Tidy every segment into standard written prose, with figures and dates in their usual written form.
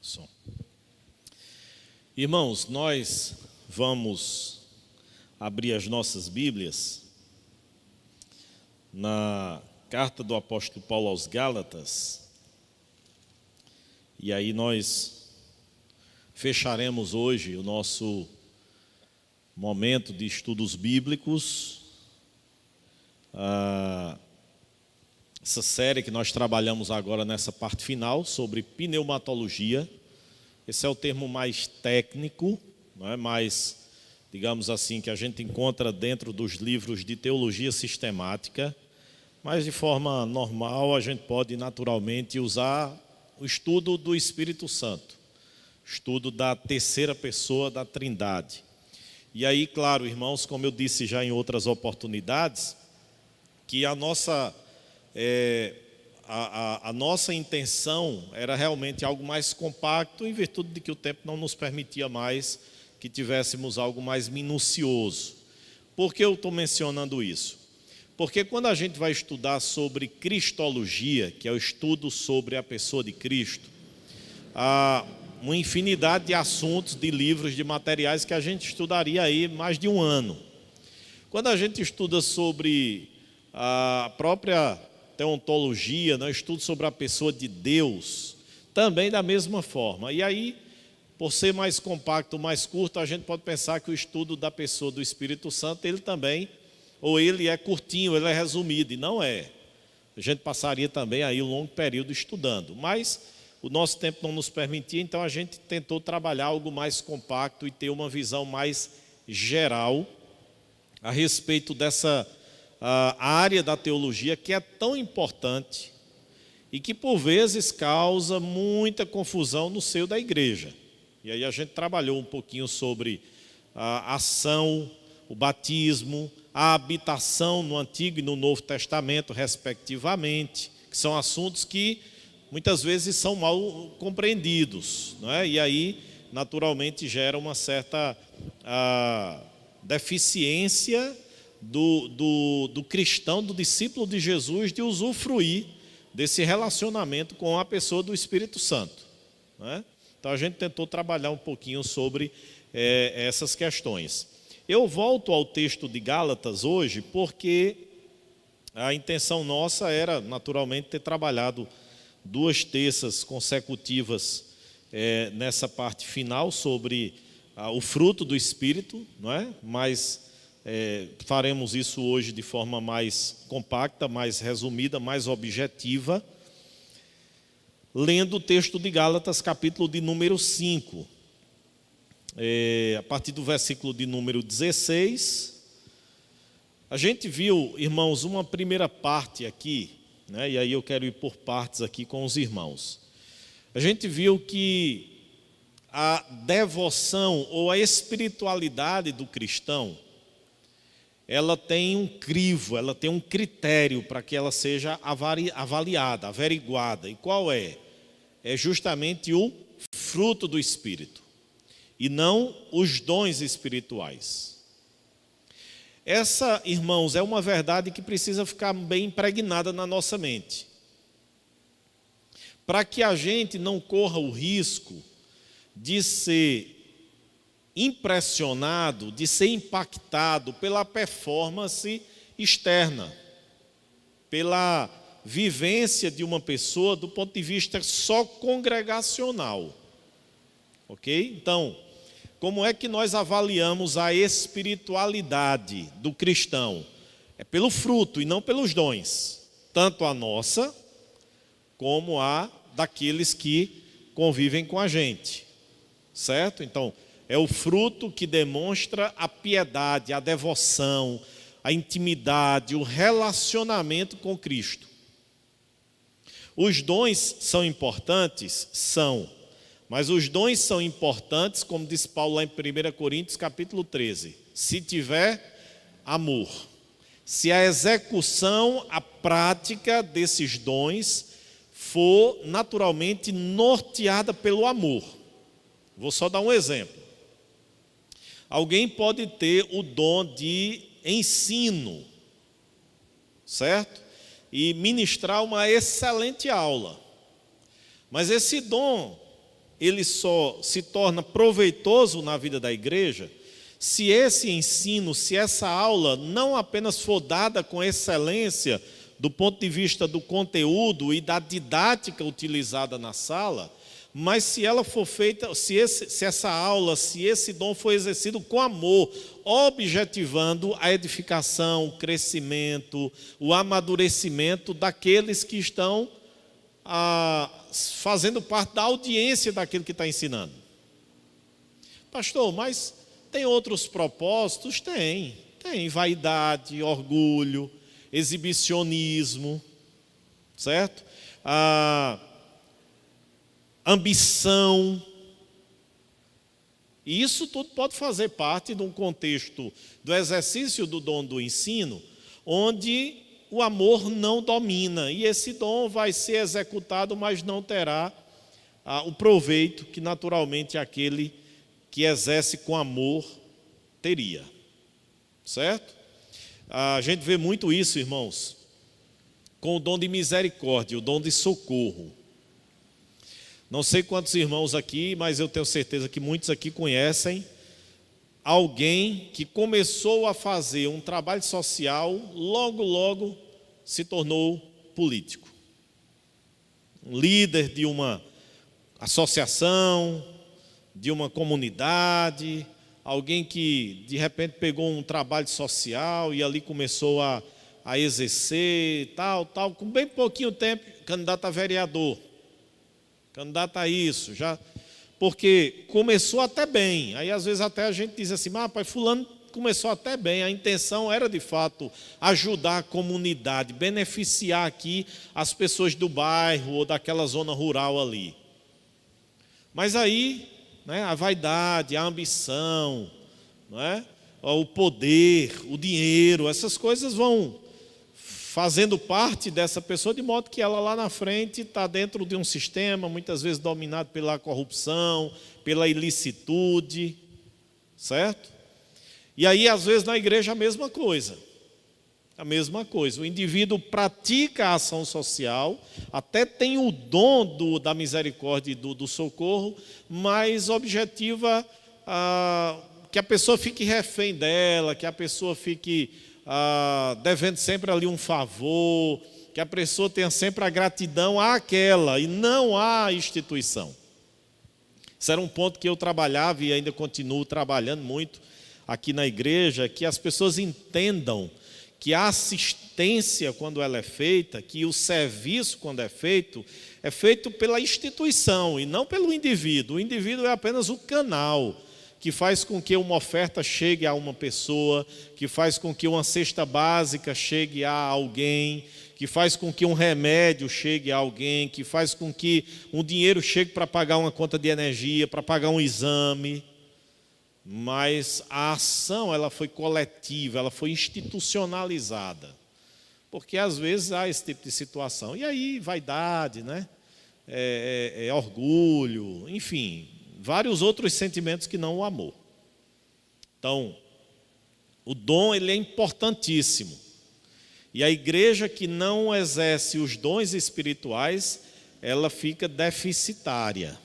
Som. Irmãos, nós vamos abrir as nossas Bíblias na carta do apóstolo Paulo aos Gálatas, e aí nós fecharemos hoje o nosso momento de estudos bíblicos, essa série que nós trabalhamos agora nessa parte final sobre pneumatologia. Esse é o termo mais técnico, não é? Mais, digamos assim, que a gente encontra dentro dos livros de teologia sistemática, mas de forma normal a gente pode naturalmente usar o estudo do Espírito Santo, estudo da terceira pessoa da Trindade. E aí, claro, irmãos, como eu disse já em outras oportunidades, que a nossa intenção era realmente algo mais compacto, em virtude de que o tempo não nos permitia mais que tivéssemos algo mais minucioso. Por que eu estou mencionando isso? Porque quando a gente vai estudar sobre cristologia, que é o estudo sobre a pessoa de Cristo, há uma infinidade de assuntos, de livros, de materiais que a gente estudaria aí mais de um ano. Quando a gente estuda sobre a própria teontologia, né, estudo sobre a pessoa de Deus, também da mesma forma. E aí, por ser mais compacto, mais curto, a gente pode pensar que o estudo da pessoa do Espírito Santo, ele também, ou ele é curtinho, ele é resumido, e não é. A gente passaria também aí um longo período estudando, mas o nosso tempo não nos permitia, então a gente tentou trabalhar algo mais compacto e ter uma visão mais geral a respeito dessa a área da teologia que é tão importante e que por vezes causa muita confusão no seio da igreja. E aí a gente trabalhou um pouquinho sobre a ação, o batismo, a habitação no Antigo e no Novo Testamento, respectivamente, que são assuntos que muitas vezes são mal compreendidos, não é? E aí naturalmente gera uma certa deficiência do cristão, do discípulo de Jesus, de usufruir desse relacionamento com a pessoa do Espírito Santo, não é? Então a gente tentou trabalhar um pouquinho sobre essas questões. Eu volto ao texto de Gálatas hoje porque a intenção nossa era naturalmente ter trabalhado 2 terças consecutivas nessa parte final sobre o fruto do Espírito, não é? Mas faremos isso hoje de forma mais compacta, mais resumida, mais objetiva, lendo o texto de Gálatas, capítulo de número 5, a partir do versículo de número 16. A gente viu, irmãos, uma primeira parte aqui, né? E aí eu quero ir por partes aqui com os irmãos. A gente viu que a devoção ou a espiritualidade do cristão, ela tem um crivo, ela tem um critério para que ela seja avaliada, averiguada. E qual é? É justamente o fruto do Espírito, e não os dons espirituais. Essa, irmãos, é uma verdade que precisa ficar bem impregnada na nossa mente, para que a gente não corra o risco de ser impressionado, de ser impactado pela performance externa, pela vivência de uma pessoa do ponto de vista só congregacional, ok? Então, como é que nós avaliamos a espiritualidade do cristão? É pelo fruto e não pelos dons, tanto a nossa como a daqueles que convivem com a gente, certo? Então, é o fruto que demonstra a piedade, a devoção, a intimidade, o relacionamento com Cristo. Os dons são importantes? São. Mas os dons são importantes, como diz Paulo lá em 1 Coríntios capítulo 13, se tiver amor. Se a execução, a prática desses dons for naturalmente norteada pelo amor. Vou só dar um exemplo. Alguém pode ter o dom de ensino, certo? E ministrar uma excelente aula. Mas esse dom, ele só se torna proveitoso na vida da igreja se esse ensino, se essa aula não apenas for dada com excelência do ponto de vista do conteúdo e da didática utilizada na sala, mas se ela for feita, se essa aula, se esse dom for exercido com amor, objetivando a edificação, o crescimento, o amadurecimento daqueles que estão fazendo parte da audiência daquele que está ensinando. Pastor, mas tem outros propósitos? Tem vaidade, orgulho, exibicionismo, certo? Ambição. E isso tudo pode fazer parte de um contexto do exercício do dom do ensino, onde o amor não domina, e esse dom vai ser executado, mas não terá o proveito que naturalmente aquele que exerce com amor teria, certo? A gente vê muito isso, irmãos, com o dom de misericórdia, o dom de socorro. Não sei quantos irmãos aqui, mas eu tenho certeza que muitos aqui conhecem alguém que começou a fazer um trabalho social, logo se tornou político. Um líder de uma associação, de uma comunidade, alguém que de repente pegou um trabalho social e ali começou a exercer, tal, com bem pouquinho tempo, candidato a vereador, candidato a isso, já, porque começou até bem. Aí às vezes até a gente diz assim, pai, fulano começou até bem, a intenção era de fato ajudar a comunidade, beneficiar aqui as pessoas do bairro ou daquela zona rural ali. Mas aí, a vaidade, a ambição, o poder, o dinheiro, essas coisas vão fazendo parte dessa pessoa, de modo que ela lá na frente está dentro de um sistema, muitas vezes dominado pela corrupção, pela ilicitude, certo? E aí, às vezes, na igreja a mesma coisa. O indivíduo pratica a ação social, até tem o dom da misericórdia e do socorro, mas objetiva que a pessoa fique refém dela, que a pessoa fique devendo sempre ali um favor, que a pessoa tenha sempre a gratidão àquela e não à instituição. Isso era um ponto que eu trabalhava e ainda continuo trabalhando muito aqui na igreja, que as pessoas entendam que a assistência, quando ela é feita, que o serviço, quando é feito pela instituição e não pelo indivíduo. O indivíduo é apenas o canal que faz com que uma oferta chegue a uma pessoa, que faz com que uma cesta básica chegue a alguém, que faz com que um remédio chegue a alguém, que faz com que um dinheiro chegue para pagar uma conta de energia, para pagar um exame. Mas a ação, ela foi coletiva, ela foi institucionalizada. Porque às vezes há esse tipo de situação. E aí, vaidade, orgulho, enfim, vários outros sentimentos que não o amor. Então, o dom, ele é importantíssimo. E a igreja que não exerce os dons espirituais, ela fica deficitária.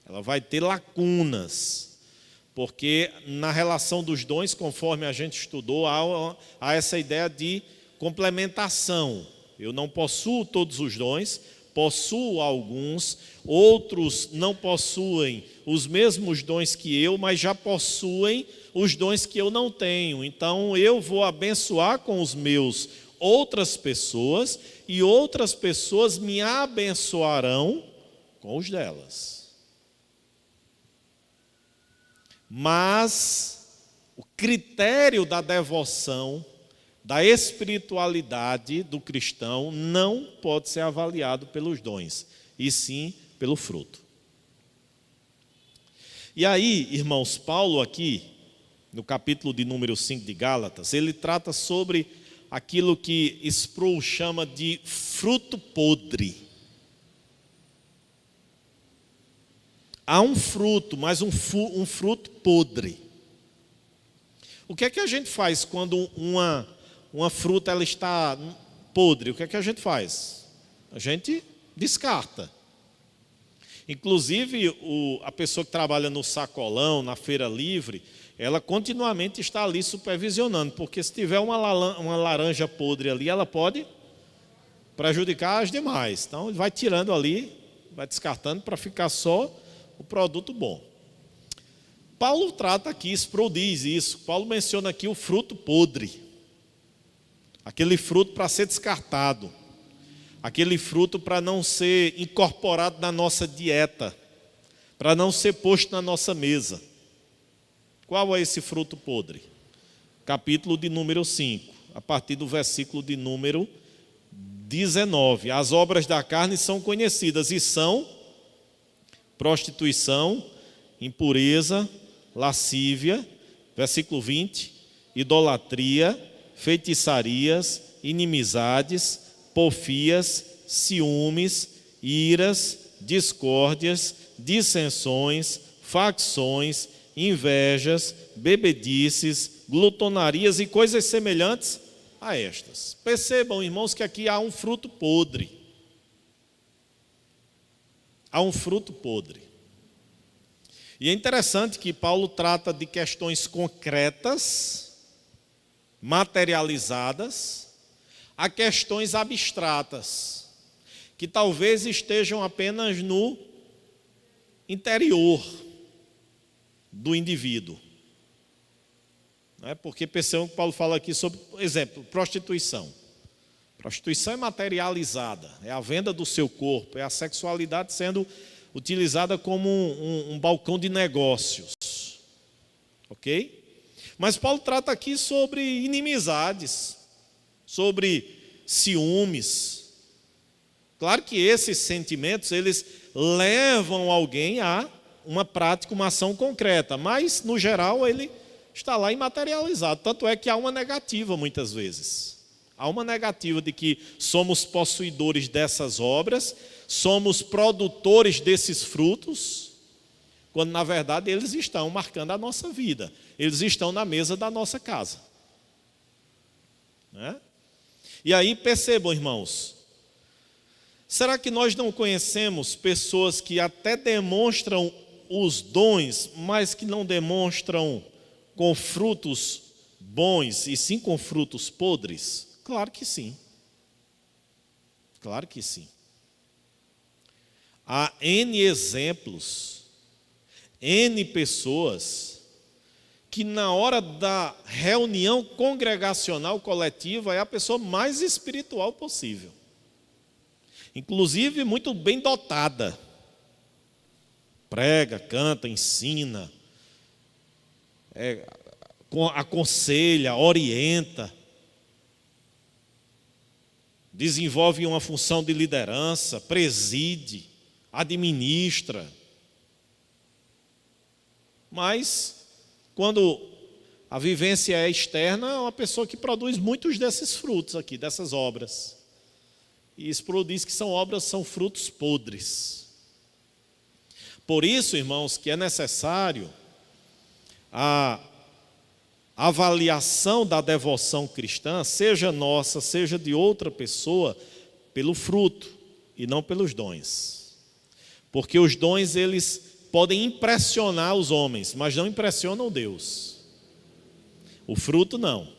Ela vai ter lacunas. Porque na relação dos dons, conforme a gente estudou, há essa ideia de complementação. Eu não possuo todos os dons, possuo alguns, outros não possuem os mesmos dons que eu, mas já possuem os dons que eu não tenho. Então eu vou abençoar com os meus outras pessoas e outras pessoas me abençoarão com os delas. Mas o critério da devoção, da espiritualidade do cristão não pode ser avaliado pelos dons, e sim pelo fruto. E aí, irmãos, Paulo aqui, no capítulo de número 5 de Gálatas, ele trata sobre aquilo que Sproul chama de fruto podre. Há um fruto, mas um fruto podre. O que é que a gente faz quando uma fruta ela está podre? O que é que a gente faz? A gente descarta. Inclusive, a pessoa que trabalha no sacolão, na feira livre, ela continuamente está ali supervisionando, porque se tiver uma laranja podre ali, ela pode prejudicar as demais. Então, ele vai tirando ali, vai descartando para ficar só o produto bom. Paulo trata aqui, diz isso. Paulo menciona aqui o fruto podre. Aquele fruto para ser descartado. Aquele fruto para não ser incorporado na nossa dieta. Para não ser posto na nossa mesa. Qual é esse fruto podre? Capítulo de número 5, a partir do versículo de número 19. As obras da carne são conhecidas e são prostituição, impureza, lascívia, versículo 20, idolatria, feitiçarias, inimizades, porfias, ciúmes, iras, discórdias, dissensões, facções, invejas, bebedices, glutonarias e coisas semelhantes a estas. Percebam, irmãos, que aqui há um fruto podre. Há um fruto podre. E é interessante que Paulo trata de questões concretas, materializadas, a questões abstratas, que talvez estejam apenas no interior do indivíduo. Porque percebam que Paulo fala aqui sobre, por exemplo, prostituição. Prostituição é materializada, é a venda do seu corpo, é a sexualidade sendo utilizada como um balcão de negócios. Ok? Mas Paulo trata aqui sobre inimizades, sobre ciúmes. Claro que esses sentimentos, eles levam alguém a uma prática, uma ação concreta, mas, no geral, ele está lá imaterializado. Tanto é que há uma negativa, muitas vezes. Há uma negativa de que somos possuidores dessas obras, somos produtores desses frutos, quando, na verdade, eles estão marcando a nossa vida. Eles estão na mesa da nossa casa. Né? E aí, percebam, irmãos, será que nós não conhecemos pessoas que até demonstram os dons, mas que não demonstram com frutos bons, e sim com frutos podres? Claro que sim. Claro que sim. Há N exemplos, N pessoas, que na hora da reunião congregacional coletiva é a pessoa mais espiritual possível. Inclusive muito bem dotada. Prega, canta, ensina, aconselha, orienta, desenvolve uma função de liderança, preside, administra. Mas, quando a vivência é externa, é uma pessoa que produz muitos desses frutos aqui, dessas obras. E isso diz que são frutos podres. Por isso, irmãos, que é necessário a avaliação da devoção cristã, seja nossa, seja de outra pessoa, pelo fruto e não pelos dons. Porque os dons, eles podem impressionar os homens, mas não impressionam Deus. O fruto não.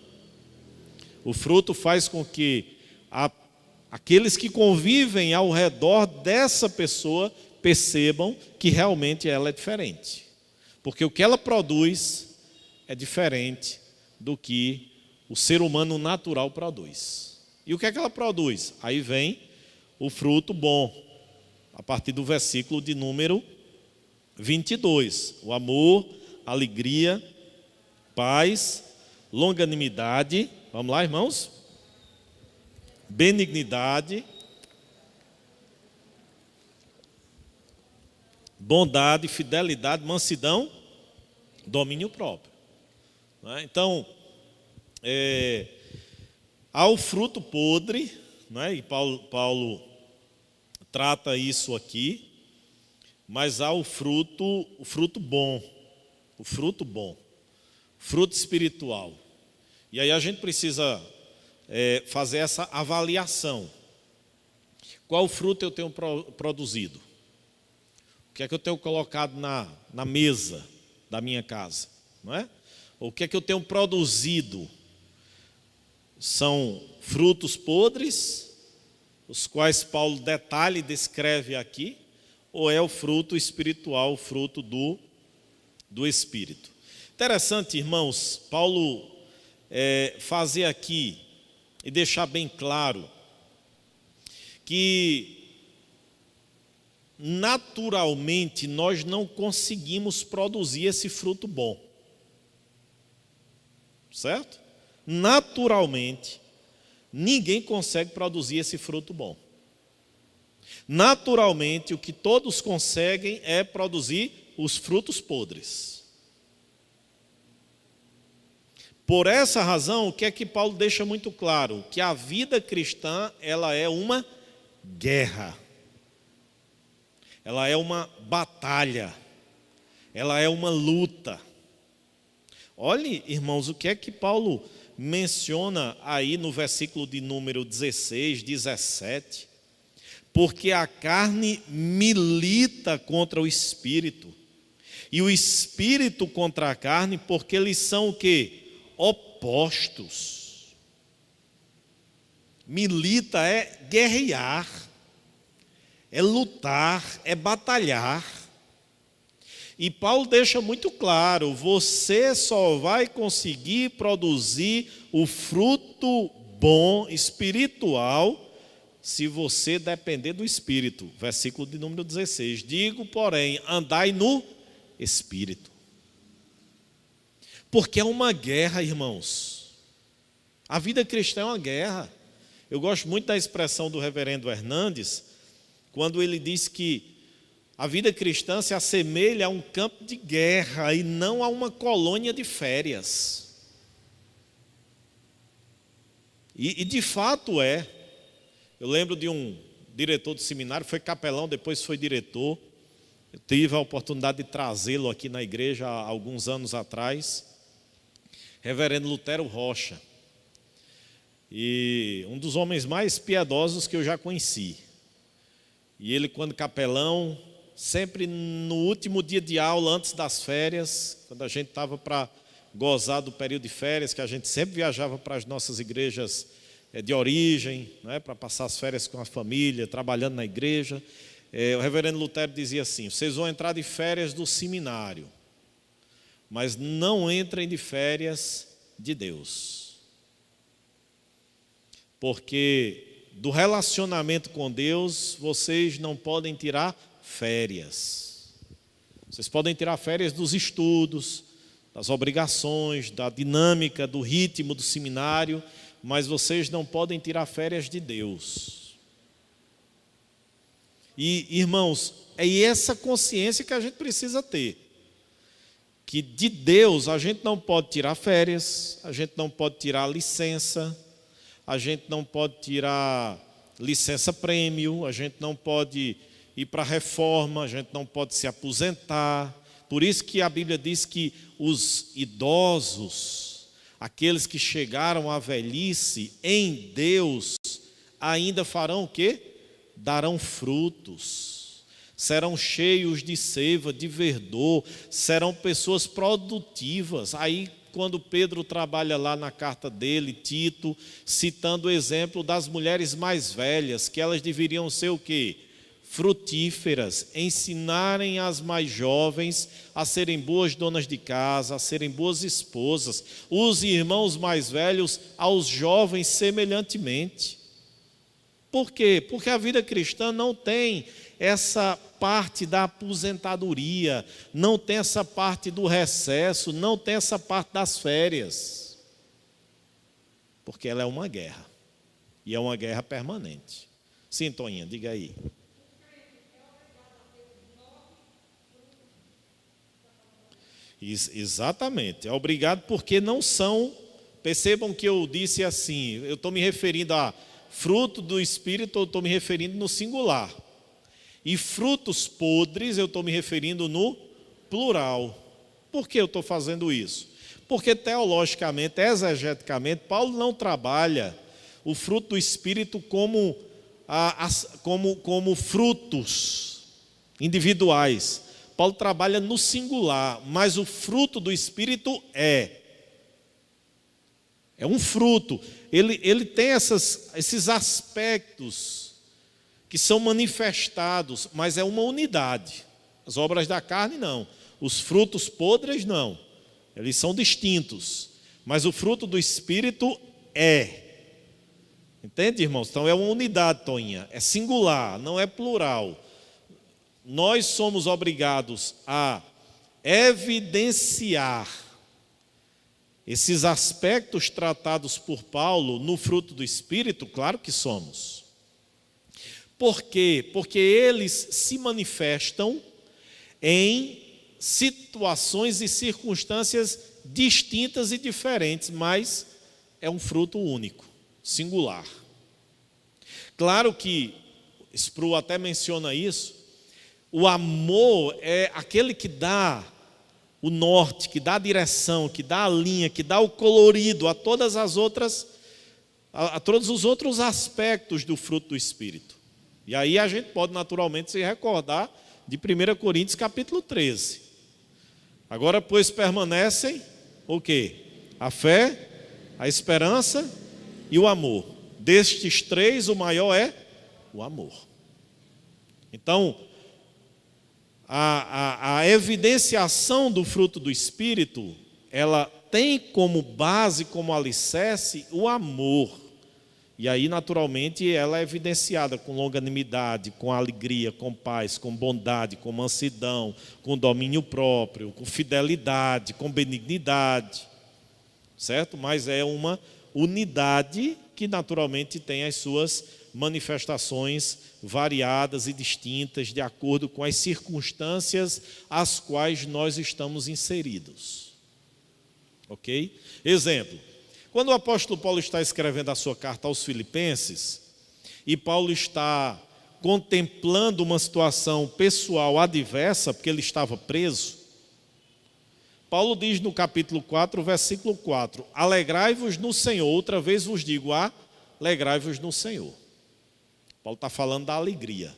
O fruto faz com que aqueles que convivem ao redor dessa pessoa percebam que realmente ela é diferente. Porque o que ela produz é diferente do que o ser humano natural produz. E o que é que ela produz? Aí vem o fruto bom, a partir do versículo de número 22. O amor, alegria, paz, longanimidade, vamos lá, irmãos? Benignidade, bondade, fidelidade, mansidão, domínio próprio. Então, há o fruto podre, e Paulo trata isso aqui, mas há o fruto bom, fruto espiritual. E aí a gente precisa fazer essa avaliação. Qual fruto eu tenho produzido? O que é que eu tenho colocado na mesa da minha casa, não é? O que é que eu tenho produzido? São frutos podres, os quais Paulo detalha e descreve aqui, ou é o fruto espiritual, o fruto do Espírito? Interessante, irmãos, Paulo fazer aqui e deixar bem claro que naturalmente nós não conseguimos produzir esse fruto bom, certo? Naturalmente, ninguém consegue produzir esse fruto bom. Naturalmente, o que todos conseguem é produzir os frutos podres. Por essa razão, o que é que Paulo deixa muito claro? Que a vida cristã, ela é uma guerra. Ela é uma batalha. Ela é uma luta. Olhe, irmãos, o que é que Paulo menciona aí no versículo de número 16, 17. Porque a carne milita contra o espírito, e o espírito contra a carne, porque eles são o quê? Opostos. Milita é guerrear, é lutar, é batalhar. E Paulo deixa muito claro, você só vai conseguir produzir o fruto bom, espiritual, se você depender do Espírito. Versículo de número 16. Digo, porém, andai no Espírito. Porque é uma guerra, irmãos. A vida cristã é uma guerra. Eu gosto muito da expressão do reverendo Hernandes, quando ele diz que a vida cristã se assemelha a um campo de guerra e não a uma colônia de férias. E de fato é. Eu lembro de um diretor do seminário, foi capelão, depois foi diretor. Eu tive a oportunidade de trazê-lo aqui na igreja há alguns anos atrás. Reverendo Lutero Rocha. E um dos homens mais piedosos que eu já conheci. E ele, quando capelão, sempre no último dia de aula, antes das férias, quando a gente estava para gozar do período de férias, que a gente sempre viajava para as nossas igrejas de origem, né, para passar as férias com a família, trabalhando na igreja. O reverendo Lutero dizia assim: vocês vão entrar de férias do seminário, mas não entrem de férias de Deus. Porque do relacionamento com Deus, vocês não podem tirar férias. Vocês podem tirar férias dos estudos, das obrigações, da dinâmica, do ritmo do seminário, mas vocês não podem tirar férias de Deus. E, irmãos, é essa consciência que a gente precisa ter. Que de Deus a gente não pode tirar férias, a gente não pode tirar licença, a gente não pode tirar licença-prêmio, a gente não pode ir para a reforma, a gente não pode se aposentar. Por isso que a Bíblia diz que os idosos, aqueles que chegaram à velhice em Deus, ainda farão o quê? Darão frutos, serão cheios de seiva, de verdor, serão pessoas produtivas. Aí, quando Pedro trabalha lá na carta dele, Tito, citando o exemplo das mulheres mais velhas, que elas deveriam ser o quê? Frutíferas, ensinarem as mais jovens a serem boas donas de casa, a serem boas esposas, os irmãos mais velhos aos jovens semelhantemente. Por quê? Porque a vida cristã não tem essa parte da aposentadoria, não tem essa parte do recesso, não tem essa parte das férias. Porque ela é uma guerra, e é uma guerra permanente. Sim, Toninha, diga aí. Exatamente, é obrigado porque não são, percebam que eu disse assim, eu estou me referindo a fruto do Espírito, eu estou me referindo no singular. E frutos podres eu estou me referindo no plural. Por que eu estou fazendo isso? Porque teologicamente, exegeticamente, Paulo não trabalha o fruto do Espírito como frutos. individuais. Paulo trabalha no singular, mas o fruto do Espírito é um fruto. Ele tem esses aspectos que são manifestados, mas é uma unidade. As obras da carne, não. Os frutos podres, não. Eles são distintos. Mas o fruto do Espírito é. Entende, irmãos? Então é uma unidade, Toinha. É singular, não é plural. Nós somos obrigados a evidenciar esses aspectos tratados por Paulo no fruto do Espírito, claro que somos. Por quê? Porque eles se manifestam em situações e circunstâncias distintas e diferentes, mas é um fruto único, singular. Claro que Sproul até menciona isso. O amor é aquele que dá o norte, que dá a direção, que dá a linha, que dá o colorido a todas as outras, a todos os outros aspectos do fruto do Espírito. E aí a gente pode naturalmente se recordar de 1 Coríntios capítulo 13. Agora, pois, permanecem o quê? A fé, a esperança e o amor. Destes três, o maior é o amor. Então, a evidenciação do fruto do Espírito, ela tem como base, como alicerce, o amor. E aí, naturalmente, ela é evidenciada com longanimidade, com alegria, com paz, com bondade, com mansidão, com domínio próprio, com fidelidade, com benignidade. Certo? Mas é uma unidade que, naturalmente, tem as suas manifestações variadas e distintas de acordo com as circunstâncias às quais nós estamos inseridos. Ok? Exemplo. Quando o apóstolo Paulo está escrevendo a sua carta aos Filipenses, e Paulo está contemplando uma situação pessoal adversa, porque ele estava preso, Paulo diz no capítulo 4, versículo 4, alegrai-vos no Senhor, outra vez vos digo, alegrai-vos no Senhor. Paulo está falando da alegria.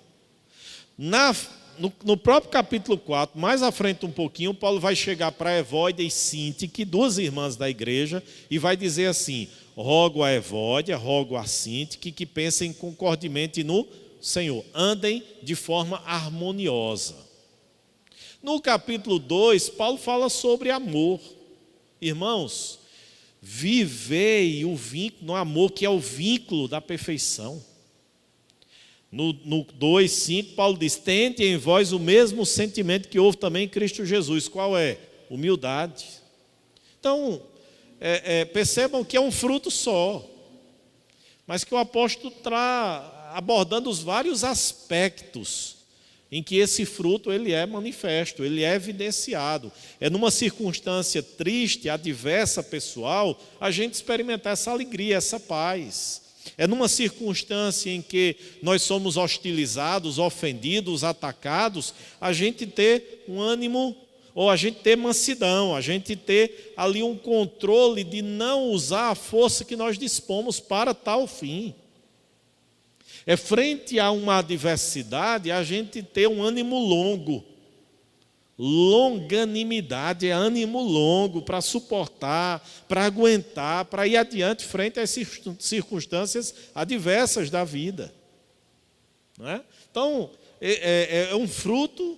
No próprio capítulo 4, mais à frente um pouquinho, Paulo vai chegar para Evódia e Sintique, duas irmãs da igreja, e vai dizer assim, rogo a Evódia, rogo a Sintique, que pensem concordemente no Senhor, andem de forma harmoniosa. No capítulo 2, Paulo fala sobre amor. Irmãos, vivei o vínculo, no amor que é o vínculo da perfeição. No 2,5, Paulo diz, tende em vós o mesmo sentimento que houve também em Cristo Jesus. Qual é? Humildade. Então, percebam que é um fruto só, mas que o apóstolo está abordando os vários aspectos em que esse fruto ele é manifesto, ele é evidenciado. É numa circunstância triste, adversa, pessoal, a gente experimentar essa alegria, essa paz. É numa circunstância em que nós somos hostilizados, ofendidos, atacados, a gente ter um ânimo, ou a gente ter mansidão, a gente ter ali um controle de não usar a força que nós dispomos para tal fim. É frente a uma adversidade a gente ter um ânimo longo. Longanimidade é ânimo longo para suportar, para aguentar, para ir adiante frente às circunstâncias adversas da vida. Não é? Então, é um fruto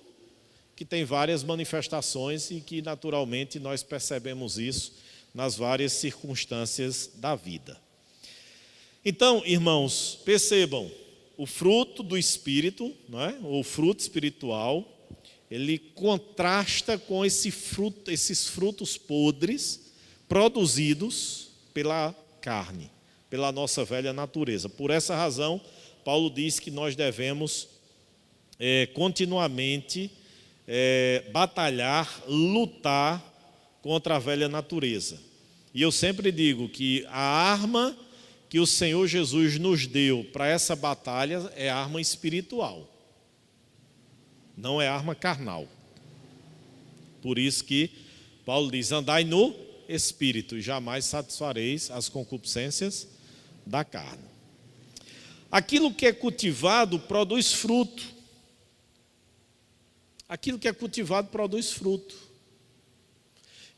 que tem várias manifestações e que naturalmente nós percebemos isso nas várias circunstâncias da vida. Então, irmãos, percebam, o fruto do Espírito, não é? Ou fruto espiritual, ele contrasta com esses frutos podres produzidos pela carne, pela nossa velha natureza. Por essa razão, Paulo diz que nós devemos continuamente batalhar, lutar contra a velha natureza. E eu sempre digo que a arma que o Senhor Jesus nos deu para essa batalha é arma espiritual. Não é arma carnal. Por isso que Paulo diz, andai no Espírito e jamais satisfareis as concupiscências da carne. Aquilo que é cultivado produz fruto. Aquilo que é cultivado produz fruto.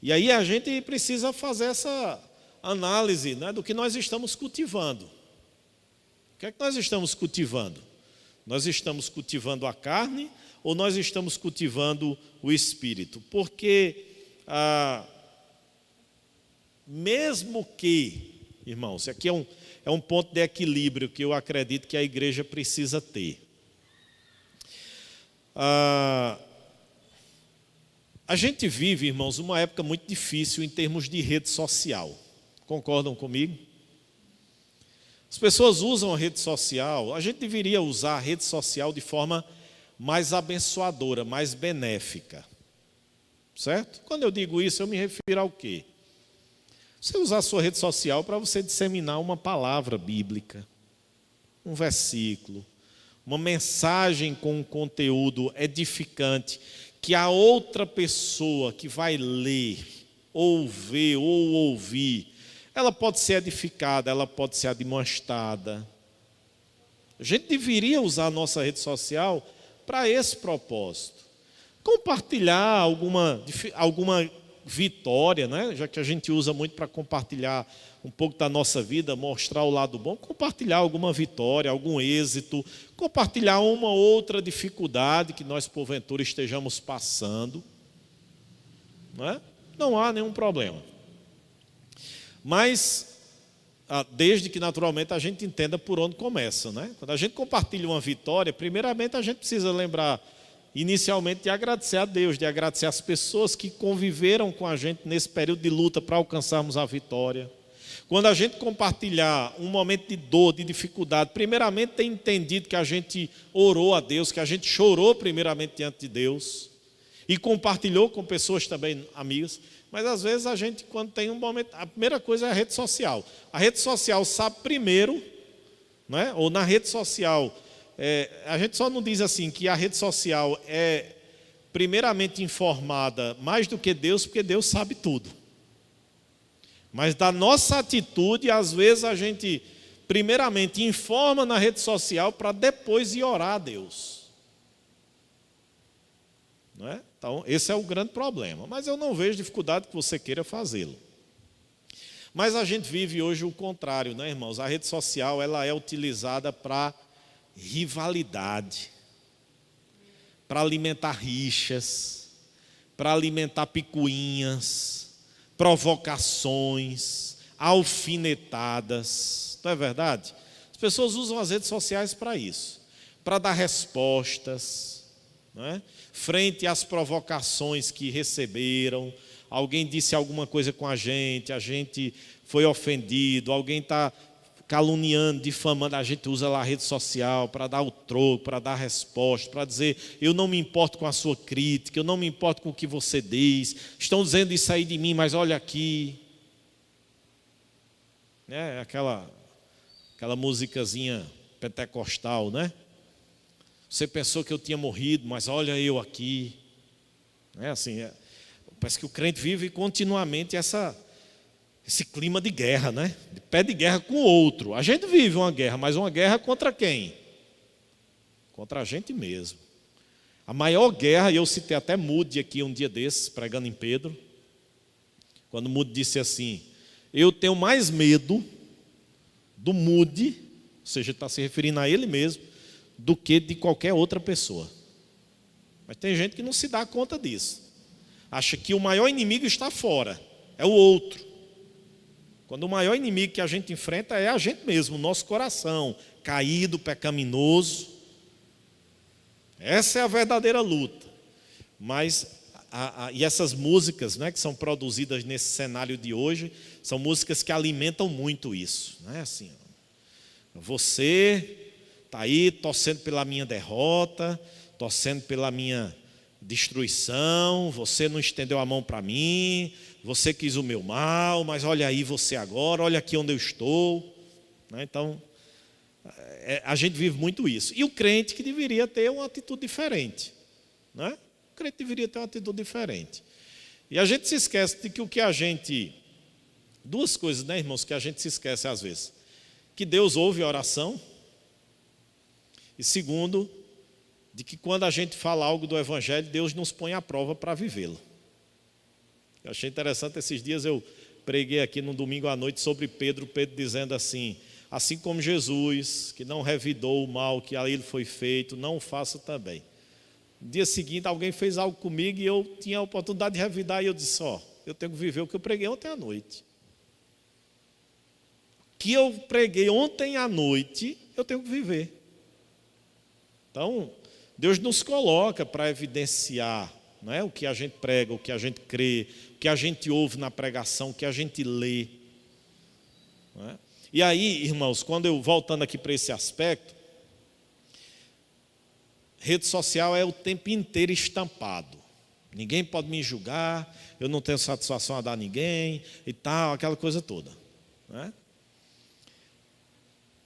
E aí a gente precisa fazer essa análise, né, do que nós estamos cultivando. O que é que nós estamos cultivando? Nós estamos cultivando a carne ou nós estamos cultivando o espírito? Porque, mesmo que, irmãos, aqui é um ponto de equilíbrio que eu acredito que a igreja precisa ter. A gente vive, irmãos, uma época muito difícil em termos de rede social. Concordam comigo? As pessoas usam a rede social, a gente deveria usar a rede social de forma mais abençoadora, mais benéfica. Certo? Quando eu digo isso, eu me refiro ao quê? Você usar a sua rede social para você disseminar uma palavra bíblica, um versículo, uma mensagem com um conteúdo edificante, que a outra pessoa que vai ler, ou ver, ou ouvir, ela pode ser edificada, ela pode ser admoestada. A gente deveria usar a nossa rede social para esse propósito. Compartilhar alguma vitória, né? Já que a gente usa muito para compartilhar um pouco da nossa vida, mostrar o lado bom, compartilhar alguma vitória, algum êxito, compartilhar uma outra dificuldade que nós porventura estejamos passando, não é? Não há nenhum problema. Mas, desde que naturalmente a gente entenda por onde começa, né? Quando a gente compartilha uma vitória, primeiramente a gente precisa lembrar inicialmente de agradecer a Deus, de agradecer as pessoas que conviveram com a gente nesse período de luta para alcançarmos a vitória. Quando a gente compartilhar um momento de dor, de dificuldade, primeiramente ter entendido que a gente orou a Deus, que a gente chorou primeiramente diante de Deus e compartilhou com pessoas também amigas. Mas às vezes a gente, quando tem um momento, a primeira coisa é a rede social. A rede social sabe primeiro, né? Ou na rede social, a gente só não diz assim que a rede social é primeiramente informada mais do que Deus, porque Deus sabe tudo. Mas da nossa atitude, às vezes a gente primeiramente informa na rede social para depois ir orar a Deus. Não é? Então, esse é o grande problema. Mas eu não vejo dificuldade que você queira fazê-lo. Mas a gente vive hoje o contrário, né, irmãos? A rede social ela é utilizada para rivalidade, para alimentar rixas, para alimentar picuinhas, provocações, alfinetadas. Não é verdade? As pessoas usam as redes sociais para isso, para dar respostas, não é? Frente às provocações que receberam. Alguém disse alguma coisa com a gente foi ofendido, alguém está caluniando, difamando, a gente usa lá a rede social para dar o troco, para dar resposta, para dizer, eu não me importo com a sua crítica, eu não me importo com o que você diz, estão dizendo isso aí de mim, mas olha aqui. Aquela musicazinha pentecostal, né? Você pensou que eu tinha morrido, mas olha eu aqui. Parece que o crente vive continuamente esse clima de guerra, né? De pé de guerra com o outro. A gente vive uma guerra, mas uma guerra contra quem? Contra a gente mesmo. A maior guerra, e eu citei até Moody aqui um dia desses, pregando em Pedro, quando Moody disse assim, eu tenho mais medo do Moody, ou seja, está se referindo a ele mesmo, do que de qualquer outra pessoa. Mas tem gente que não se dá conta disso. Acha que o maior inimigo está fora, é o outro. Quando o maior inimigo que a gente enfrenta é a gente mesmo, o nosso coração, caído, pecaminoso. Essa é a verdadeira luta. Mas, e essas músicas, né, que são produzidas nesse cenário de hoje, são músicas que alimentam muito isso. Né? Assim, você está aí torcendo pela minha derrota, torcendo pela minha destruição, você não estendeu a mão para mim, você quis o meu mal, mas olha aí você agora, olha aqui onde eu estou. Então, a gente vive muito isso. E o crente que deveria ter uma atitude diferente. Né? O crente deveria ter uma atitude diferente. E a gente se esquece de que o que a gente... Duas coisas, né, irmãos, que a gente se esquece às vezes. Que Deus ouve a oração. E segundo, de que quando a gente fala algo do Evangelho, Deus nos põe à prova para vivê-lo. Eu achei interessante, esses dias eu preguei aqui no domingo à noite sobre Pedro dizendo assim como Jesus, que não revidou o mal que a ele foi feito, não o faça também. No dia seguinte, alguém fez algo comigo e eu tinha a oportunidade de revidar, e eu disse, eu tenho que viver o que eu preguei ontem à noite. O que eu preguei ontem à noite, eu tenho que viver. Então, Deus nos coloca para evidenciar, não é, o que a gente prega, o que a gente crê, o que a gente ouve na pregação, o que a gente lê. Não é? E aí, irmãos, voltando aqui para esse aspecto, rede social é o tempo inteiro estampado. Ninguém pode me julgar, eu não tenho satisfação a dar a ninguém e tal, aquela coisa toda. Não é?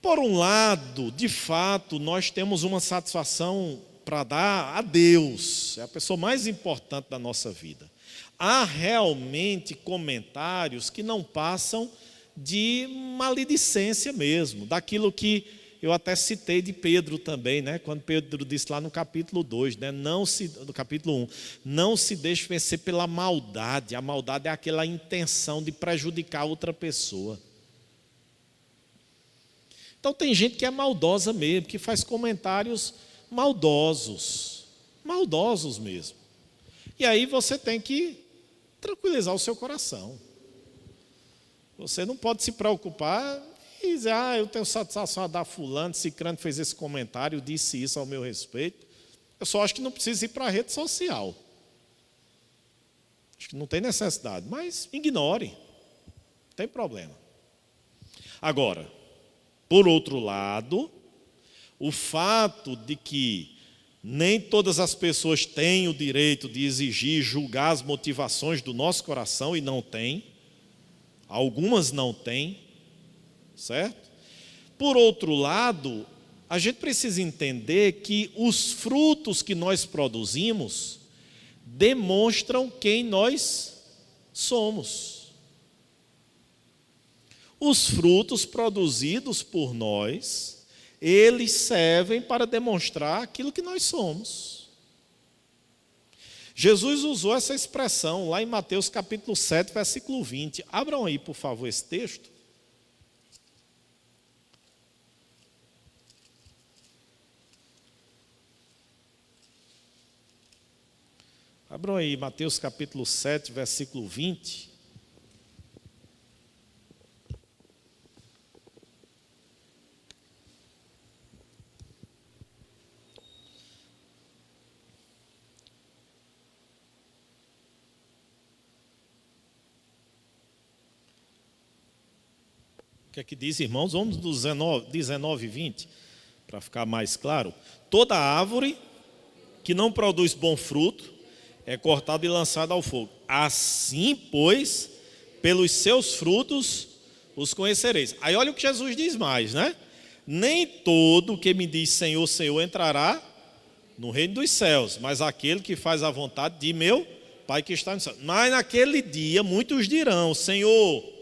Por um lado, de fato, nós temos uma satisfação para dar a Deus, é a pessoa mais importante da nossa vida. Há realmente comentários que não passam de maledicência mesmo, daquilo que eu até citei de Pedro também, né? Quando Pedro disse lá no capítulo 2, né? No capítulo 1, não se deixe vencer pela maldade. A maldade é aquela intenção de prejudicar outra pessoa. Então tem gente que é maldosa mesmo, que faz comentários maldosos mesmo. E aí você tem que tranquilizar o seu coração. Você não pode se preocupar e dizer, eu tenho satisfação a dar fulano, cicrano fez esse comentário, disse isso ao meu respeito. Eu só acho que não precisa ir para a rede social. Acho que não tem necessidade, mas ignore, não tem problema. Agora, por outro lado, o fato de que nem todas as pessoas têm o direito de exigir, julgar as motivações do nosso coração, e não têm, algumas não têm, certo? Por outro lado, a gente precisa entender que os frutos que nós produzimos demonstram quem nós somos. Os frutos produzidos por nós, eles servem para demonstrar aquilo que nós somos. Jesus usou essa expressão lá em Mateus capítulo 7, versículo 20. Abram aí, por favor, esse texto. Abram aí, Mateus capítulo 7, versículo 20. O que é que diz, irmãos? Vamos do 19 e 20, para ficar mais claro. Toda árvore que não produz bom fruto é cortada e lançada ao fogo. Assim, pois, pelos seus frutos os conhecereis. Aí olha o que Jesus diz mais, né? Nem todo que me diz Senhor, Senhor entrará no reino dos céus, mas aquele que faz a vontade de meu Pai que está no céu. Mas naquele dia muitos dirão, Senhor,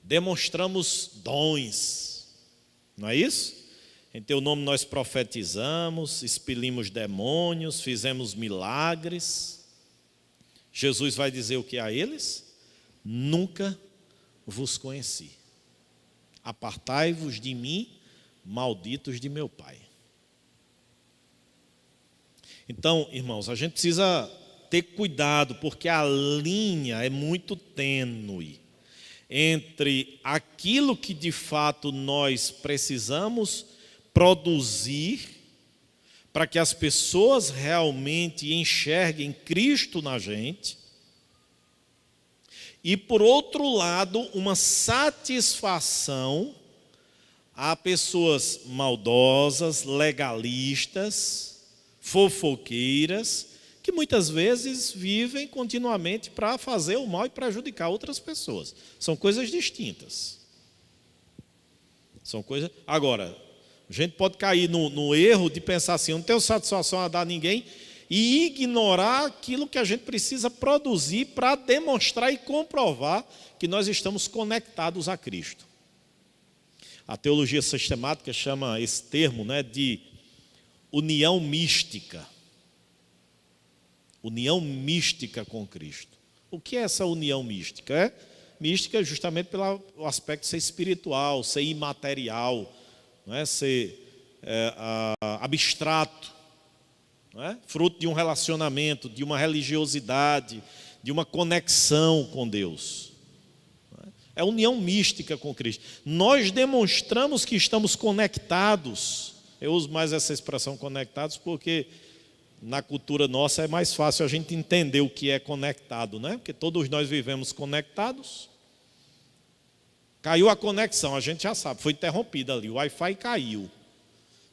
demonstramos dons, não é isso? Em teu nome nós profetizamos, expelimos demônios, fizemos milagres. Jesus vai dizer o que a eles? Nunca vos conheci. Apartai-vos de mim, malditos de meu Pai. Então, irmãos, a gente precisa ter cuidado, porque a linha é muito tênue entre aquilo que de fato nós precisamos produzir para que as pessoas realmente enxerguem Cristo na gente, e por outro lado, uma satisfação a pessoas maldosas, legalistas, fofoqueiras, que muitas vezes vivem continuamente para fazer o mal e prejudicar outras pessoas. São coisas distintas. São coisas. Agora, a gente pode cair no erro de pensar assim, eu não tenho satisfação a dar a ninguém, e ignorar aquilo que a gente precisa produzir para demonstrar e comprovar que nós estamos conectados a Cristo. A teologia sistemática chama esse termo, né, de união mística. União mística com Cristo. O que é essa união mística? Mística justamente pelo aspecto de ser espiritual, ser imaterial, não é? Ser abstrato, não é? Fruto de um relacionamento, de uma religiosidade, de uma conexão com Deus. É união mística com Cristo. Nós demonstramos que estamos conectados. Eu uso mais essa expressão conectados porque na cultura nossa é mais fácil a gente entender o que é conectado, né? Porque todos nós vivemos conectados. Caiu a conexão, a gente já sabe, foi interrompida ali, o Wi-Fi caiu.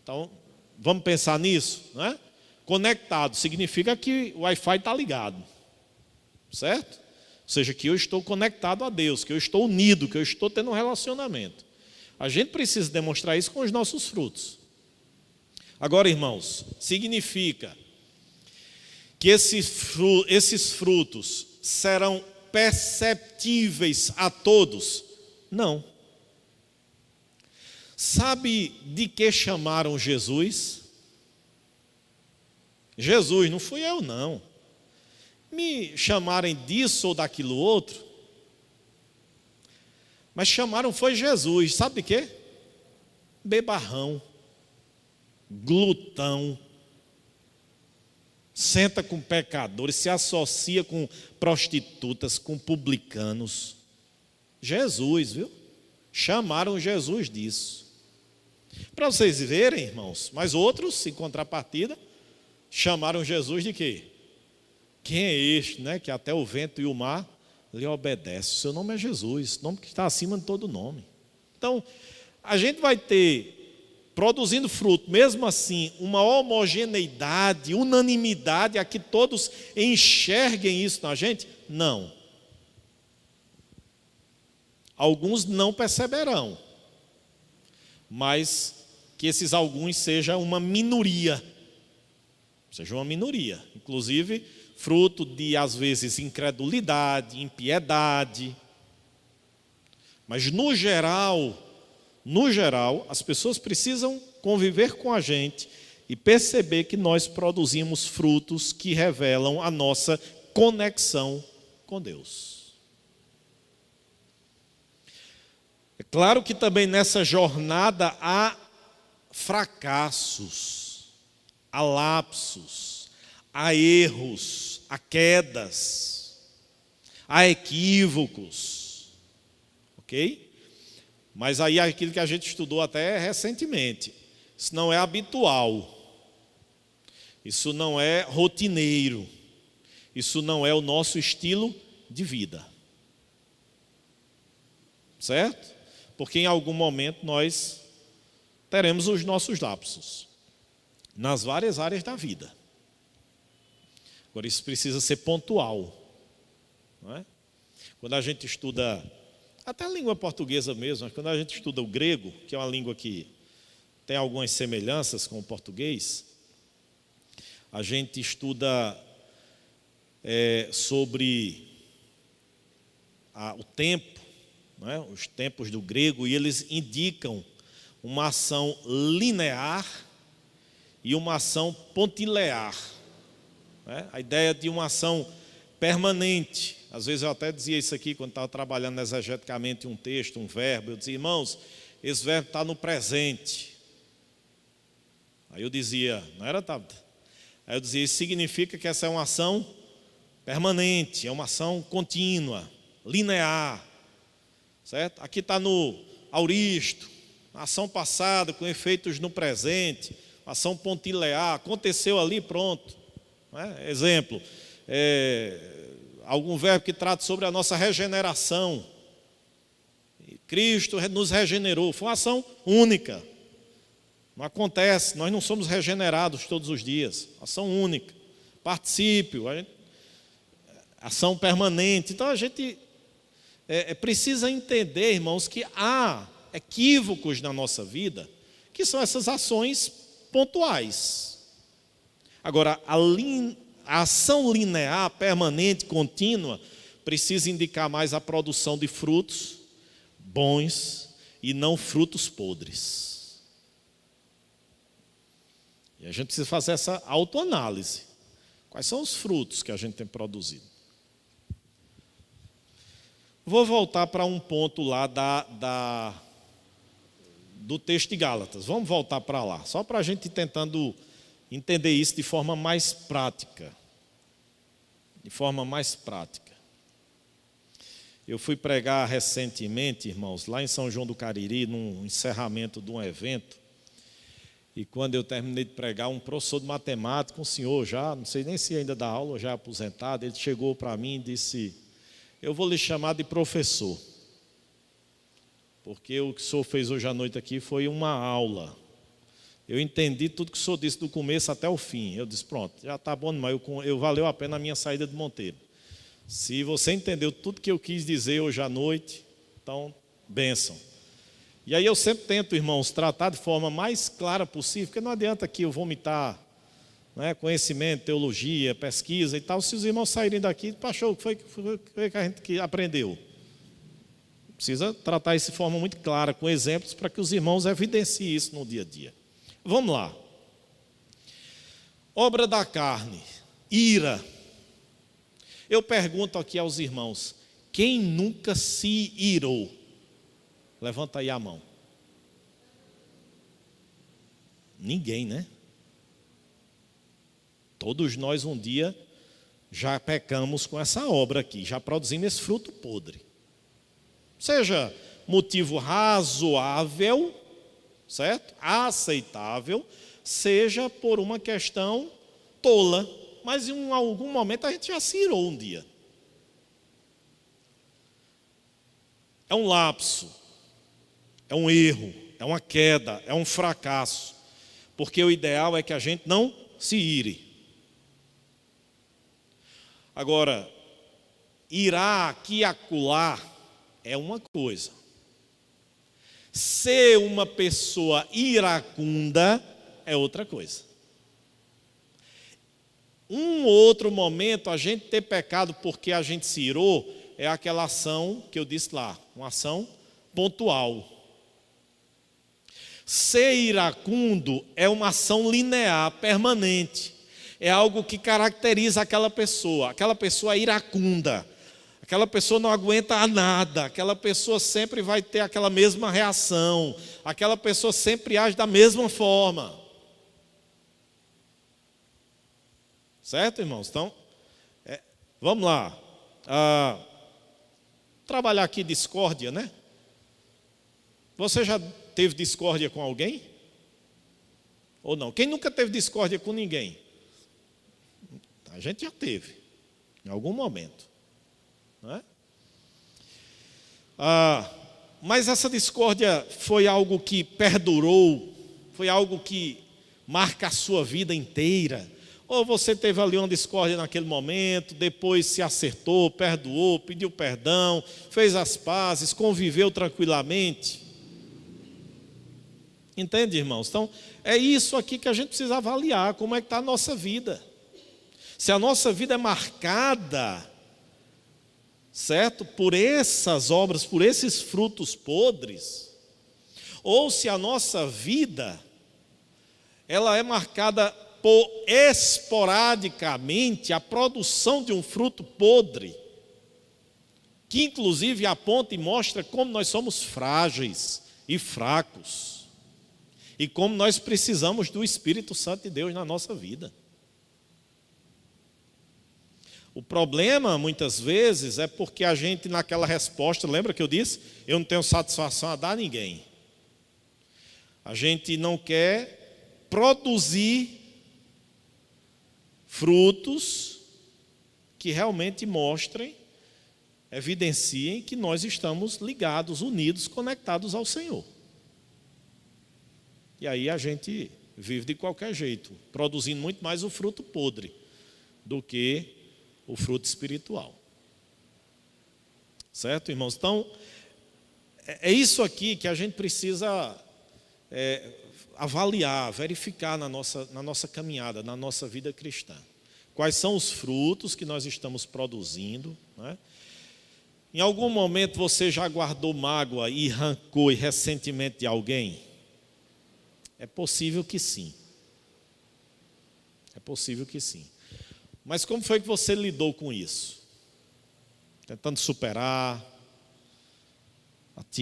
Então, vamos pensar nisso, né? Conectado significa que o Wi-Fi está ligado, certo? Ou seja, que eu estou conectado a Deus, que eu estou unido, que eu estou tendo um relacionamento. A gente precisa demonstrar isso com os nossos frutos. Agora, irmãos, significa que esses frutos serão perceptíveis a todos? Não. Sabe de que chamaram Jesus? Jesus, não fui eu não. Me chamarem disso ou daquilo outro, mas chamaram foi Jesus. Sabe de quê? Bebarrão, glutão, senta com pecadores, se associa com prostitutas, com publicanos. Jesus, viu? Chamaram Jesus disso. Para vocês verem, irmãos, mas outros, em contrapartida, chamaram Jesus de quê? Quem é este, né? Que até o vento e o mar lhe obedecem. O seu nome é Jesus, nome que está acima de todo nome. Então, a gente vai ter, produzindo fruto, mesmo assim, uma homogeneidade, unanimidade, a que todos enxerguem isso na gente? Não. Alguns não perceberão, mas que esses alguns sejam uma minoria. Seja uma minoria, inclusive fruto de, às vezes, incredulidade, impiedade. Mas, no geral, as pessoas precisam conviver com a gente e perceber que nós produzimos frutos que revelam a nossa conexão com Deus. É claro que também nessa jornada há fracassos, há lapsos, há erros, há quedas, há equívocos, ok? Mas aí aquilo que a gente estudou até recentemente, isso não é habitual, isso não é rotineiro, isso não é o nosso estilo de vida, certo? Porque em algum momento nós teremos os nossos lapsos, nas várias áreas da vida. Agora isso precisa ser pontual, não é? Quando a gente estuda, até a língua portuguesa mesmo, quando a gente estuda o grego, que é uma língua que tem algumas semelhanças com o português, a gente estuda sobre o tempo, não é? Os tempos do grego, e eles indicam uma ação linear e uma ação pontilear. A ideia de uma ação permanente. Às vezes eu até dizia isso aqui quando estava trabalhando exegeticamente um texto, um verbo. Eu dizia, irmãos, esse verbo está no presente. Aí eu dizia, não era, Tabata? Aí eu dizia, isso significa que essa é uma ação permanente, é uma ação contínua, linear. Certo? Aqui está no auristo, ação passada com efeitos no presente, ação pontilear, aconteceu ali, pronto. Exemplo, algum verbo que trata sobre a nossa regeneração. Cristo nos regenerou, foi uma ação única. Não acontece, nós não somos regenerados todos os dias, ação única. Particípio, ação permanente. Então a gente precisa entender, irmãos, que há equívocos na nossa vida, que são essas ações pontuais. Agora, a ação linear, permanente, contínua, precisa indicar mais a produção de frutos bons e não frutos podres. E a gente precisa fazer essa autoanálise. Quais são os frutos que a gente tem produzido? Vou voltar para um ponto lá do texto de Gálatas. Vamos voltar para lá, só para a gente ir tentando entender isso de forma mais prática. De forma mais prática. Eu fui pregar recentemente, irmãos, lá em São João do Cariri, num encerramento de um evento. E quando eu terminei de pregar, um professor de matemática, um senhor já, não sei nem se ainda dá aula, já aposentado, ele chegou para mim e disse: eu vou lhe chamar de professor, porque o que o senhor fez hoje à noite aqui foi uma aula. Eu entendi tudo que o senhor disse do começo até o fim. Eu disse: pronto, já está bom, mas valeu a pena a minha saída de Monteiro. Se você entendeu tudo que eu quis dizer hoje à noite, então, bênção. E aí eu sempre tento, irmãos, tratar de forma mais clara possível, porque não adianta aqui eu vomitar, né, conhecimento, teologia, pesquisa e tal, se os irmãos saírem daqui, achou o que foi que a gente aprendeu. Precisa tratar isso de forma muito clara, com exemplos, para que os irmãos evidenciem isso no dia a dia. Vamos lá. Obra da carne, ira. Eu pergunto aqui aos irmãos: quem nunca se irou? Levanta aí a mão. Ninguém, né? Todos nós um dia já pecamos com essa obra aqui, já produzimos esse fruto podre. Seja motivo razoável, certo? Aceitável, seja por uma questão tola, mas em algum momento a gente já se irou um dia. É um lapso, é um erro, é uma queda, é um fracasso, porque o ideal é que a gente não se ire. Agora, irá aqui e acolá é uma coisa. Ser uma pessoa iracunda é outra coisa. Um outro momento, a gente ter pecado porque a gente se irou, é aquela ação que eu disse lá, uma ação pontual. Ser iracundo é uma ação linear, permanente. É algo que caracteriza aquela pessoa. Aquela pessoa é iracunda. Aquela pessoa não aguenta nada. Aquela pessoa sempre vai ter aquela mesma reação. Aquela pessoa sempre age da mesma forma. Certo, irmãos? Então, vamos lá. Trabalhar aqui discórdia, né? Você já teve discórdia com alguém? Ou não? Quem nunca teve discórdia com ninguém? A gente já teve, em algum momento. Não é? Mas essa discórdia foi algo que perdurou, foi algo que marca a sua vida inteira. Ou você teve ali uma discórdia naquele momento, depois se acertou, perdoou, pediu perdão, fez as pazes, conviveu tranquilamente. Entende, irmãos? Então, é isso aqui que a gente precisa avaliar, como é que está a nossa vida. Se a nossa vida é marcada, certo? Por essas obras, por esses frutos podres, ou se a nossa vida, ela é marcada por esporadicamente a produção de um fruto podre, que inclusive aponta e mostra como nós somos frágeis e fracos, e como nós precisamos do Espírito Santo de Deus na nossa vida. O problema, muitas vezes, é porque a gente, naquela resposta, lembra que eu disse? Eu não tenho satisfação a dar a ninguém. A gente não quer produzir frutos que realmente mostrem, evidenciem que nós estamos ligados, unidos, conectados ao Senhor. E aí a gente vive de qualquer jeito, produzindo muito mais o fruto podre do que o fruto espiritual. Certo, irmãos? Então, é isso aqui que a gente precisa avaliar, verificar na nossa caminhada, na nossa vida cristã. Quais são os frutos que nós estamos produzindo, né? Em algum momento você já guardou mágoa e rancor e ressentimento de alguém? É possível que sim. É possível que sim. Mas como foi que você lidou com isso? Tentando superar,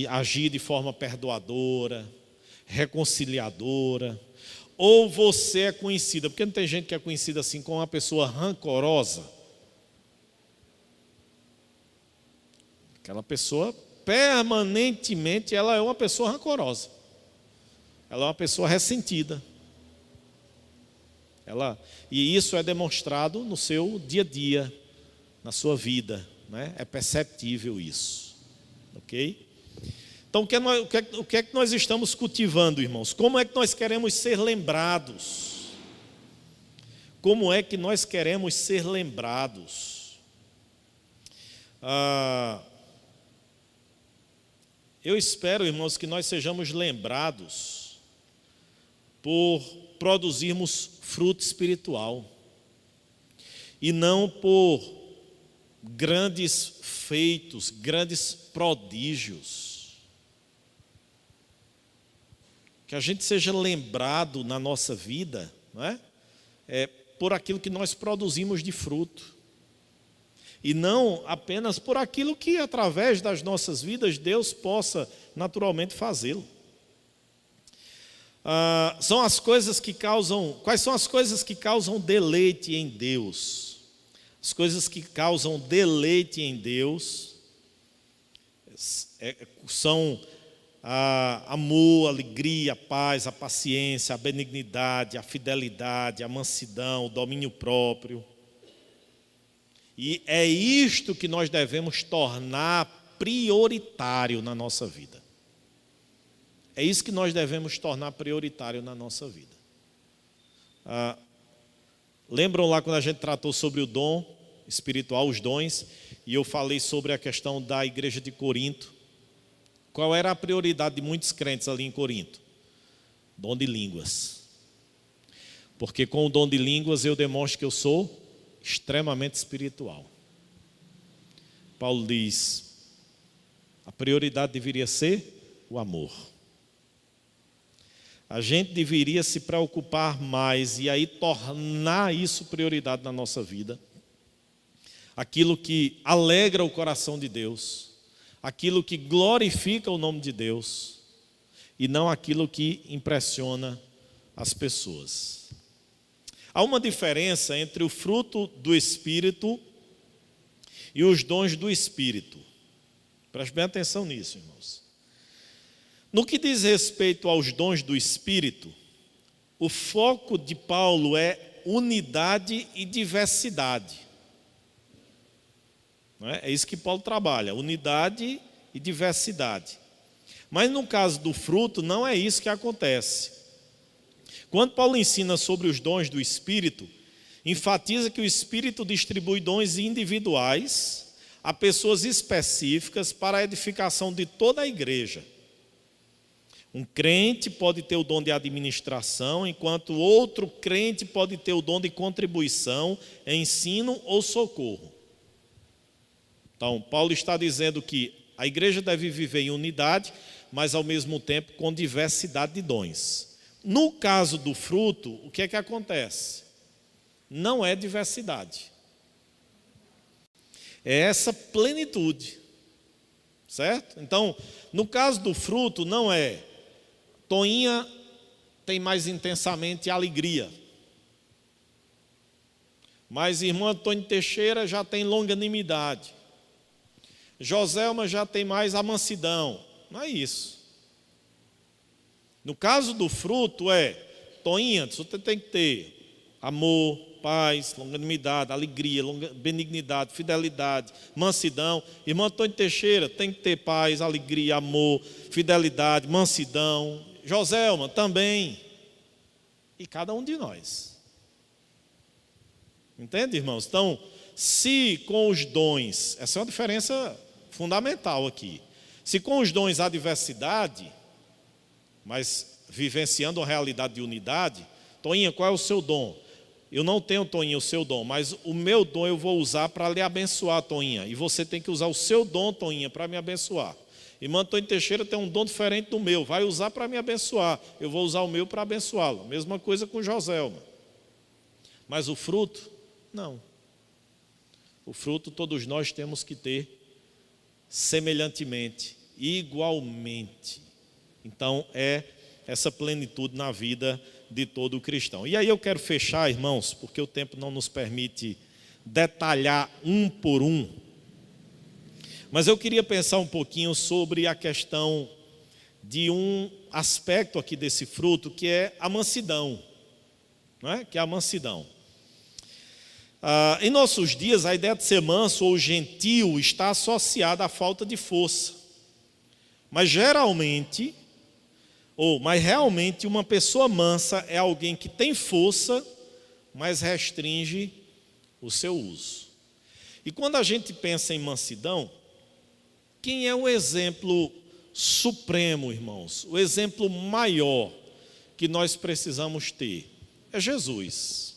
agir de forma perdoadora, reconciliadora, ou você é conhecida, porque não tem gente que é conhecida assim como uma pessoa rancorosa. Aquela pessoa, permanentemente, ela é uma pessoa rancorosa. Ela é uma pessoa ressentida. E isso é demonstrado no seu dia a dia, na sua vida, né? É perceptível isso. Ok? Então, o que é que nós estamos cultivando, irmãos? Como é que nós queremos ser lembrados? Como é que nós queremos ser lembrados? Eu espero, irmãos, que nós sejamos lembrados por produzirmos fruto espiritual e não por grandes feitos, grandes prodígios. Que a gente seja lembrado na nossa vida, não é? Por aquilo que nós produzimos de fruto. E não apenas por aquilo que, através das nossas vidas, Deus possa naturalmente fazê-lo. São as coisas que causam... Quais são as coisas que causam deleite em Deus? As coisas que causam deleite em Deus são... amor, alegria, a paz, a paciência, a benignidade, a fidelidade, a mansidão, o domínio próprio. E é isto que nós devemos tornar prioritário na nossa vida. É isso que nós devemos tornar prioritário na nossa vida. Lembram lá quando a gente tratou sobre o dom espiritual, os dons, e eu falei sobre a questão da igreja de Corinto? Qual era a prioridade de muitos crentes ali em Corinto? Dom de línguas. Porque com o dom de línguas eu demonstro que eu sou extremamente espiritual. Paulo diz, a prioridade deveria ser o amor. A gente deveria se preocupar mais e aí tornar isso prioridade na nossa vida. Aquilo que alegra o coração de Deus, aquilo que glorifica o nome de Deus e não aquilo que impressiona as pessoas. Há uma diferença entre o fruto do Espírito e os dons do Espírito. Preste bem atenção nisso, irmãos. No que diz respeito aos dons do Espírito, o foco de Paulo é unidade e diversidade. Não é? É isso que Paulo trabalha, unidade e diversidade. Mas no caso do fruto, não é isso que acontece. Quando Paulo ensina sobre os dons do Espírito, enfatiza que o Espírito distribui dons individuais a pessoas específicas para a edificação de toda a igreja. Um crente pode ter o dom de administração, enquanto outro crente pode ter o dom de contribuição, ensino ou socorro. Então, Paulo está dizendo que a igreja deve viver em unidade, mas ao mesmo tempo com diversidade de dons. No caso do fruto, o que é que acontece? Não é diversidade. É essa plenitude. Certo? Então, no caso do fruto, não é Toinha tem mais intensamente alegria. Mas irmã Antônio Teixeira já tem longanimidade. Joselma já tem mais a mansidão. Não é isso. No caso do fruto Toinha, você tem que ter amor, paz, longanimidade, alegria, benignidade, fidelidade, mansidão. Irmão Antônio Teixeira tem que ter paz, alegria, amor, fidelidade, mansidão. Joselma também. E cada um de nós. Entende, irmãos? Então, se com os dons, essa é uma diferença fundamental aqui. Se com os dons há diversidade, mas vivenciando a realidade de unidade, Toinha, qual é o seu dom? Eu não tenho, Toinha, o seu dom, mas o meu dom eu vou usar para lhe abençoar, Toinha. E você tem que usar o seu dom, Toinha, para me abençoar. Irmã Antônio Teixeira tem um dom diferente do meu, vai usar para me abençoar. Eu vou usar o meu para abençoá-lo. Mesma coisa com Joselma. Mas o fruto, não. O fruto todos nós temos que ter semelhantemente, igualmente. Então, é essa plenitude na vida de todo cristão. E aí eu quero fechar, irmãos, porque o tempo não nos permite detalhar um por um. Mas eu queria pensar um pouquinho sobre a questão de um aspecto aqui desse fruto, que é a mansidão. Não é? Que é a mansidão. Em nossos dias, a ideia de ser manso ou gentil está associada à falta de força. Mas realmente, uma pessoa mansa é alguém que tem força, mas restringe o seu uso. E quando a gente pensa em mansidão, quem é o exemplo supremo, irmãos? O exemplo maior que nós precisamos ter é Jesus.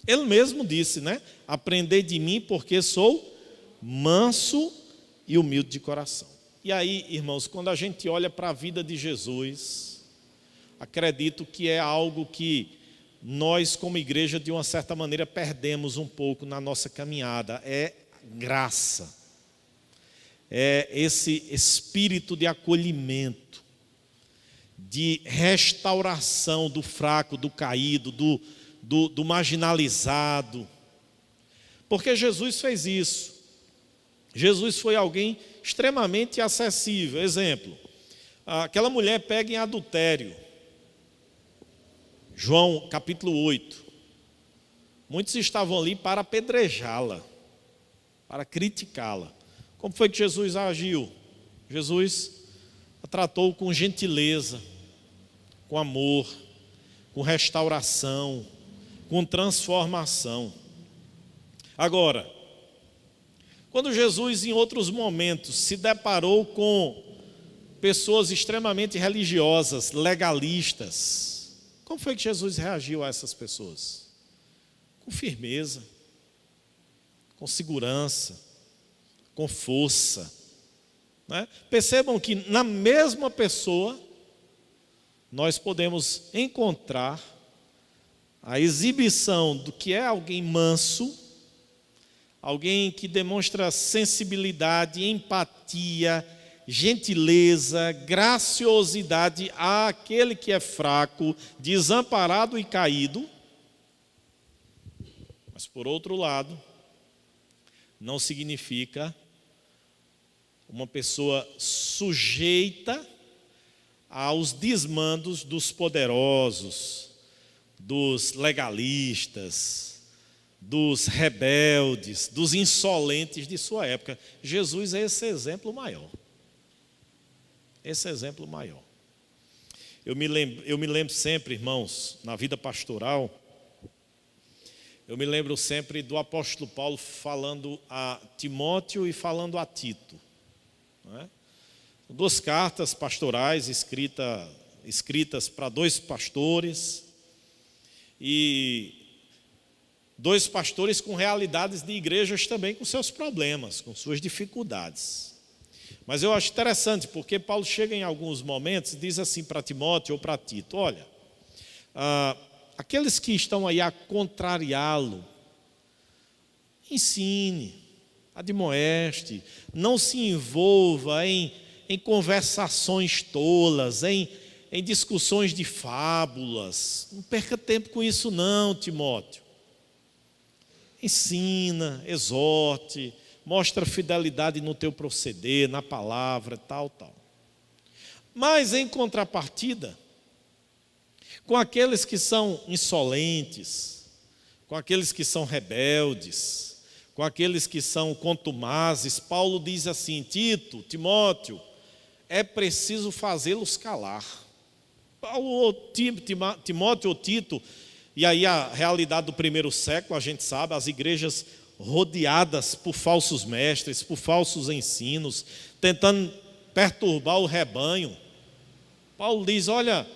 Ele mesmo disse, né? Aprendei de mim porque sou manso e humilde de coração. E aí, irmãos, quando a gente olha para a vida de Jesus, acredito que é algo que nós, como igreja, de uma certa maneira, perdemos um pouco na nossa caminhada. É graça. É esse espírito de acolhimento, de restauração do fraco, do caído, do marginalizado. Porque Jesus fez isso. Jesus foi alguém extremamente acessível. Exemplo, aquela mulher pega em adultério. João capítulo 8. Muitos estavam ali para apedrejá-la, para criticá-la. Como foi que Jesus agiu? Jesus a tratou com gentileza, com amor, com restauração, com transformação. Agora, quando Jesus em outros momentos se deparou com pessoas extremamente religiosas, legalistas, como foi que Jesus reagiu a essas pessoas? Com firmeza, com segurança, com força, né? Percebam que na mesma pessoa nós podemos encontrar a exibição do que é alguém manso, alguém que demonstra sensibilidade, empatia, gentileza, graciosidade àquele que é fraco, desamparado e caído. Mas por outro lado, não significa uma pessoa sujeita aos desmandos dos poderosos, dos legalistas, dos rebeldes, dos insolentes de sua época. Jesus é esse exemplo maior. Esse exemplo maior. Eu me lembro sempre, irmãos, na vida pastoral, eu me lembro sempre do apóstolo Paulo falando a Timóteo e falando a Tito. Não é? Duas cartas pastorais escritas para dois pastores, e dois pastores com realidades de igrejas também, com seus problemas, com suas dificuldades. Mas eu acho interessante, porque Paulo chega em alguns momentos e diz assim para Timóteo ou para Tito: olha, aqueles que estão aí a contrariá-lo, ensine, admoeste, não se envolva em conversações tolas, em discussões de fábulas. Não perca tempo com isso não, Timóteo. Ensina, exorte, mostra fidelidade no teu proceder, na palavra, tal. Mas em contrapartida, com aqueles que são insolentes, com aqueles que são rebeldes, com aqueles que são contumazes, Paulo diz assim: Tito, Timóteo, é preciso fazê-los calar. Timóteo ou Tito, e aí a realidade do primeiro século, a gente sabe, as igrejas rodeadas por falsos mestres, por falsos ensinos, tentando perturbar o rebanho. Paulo diz: olha,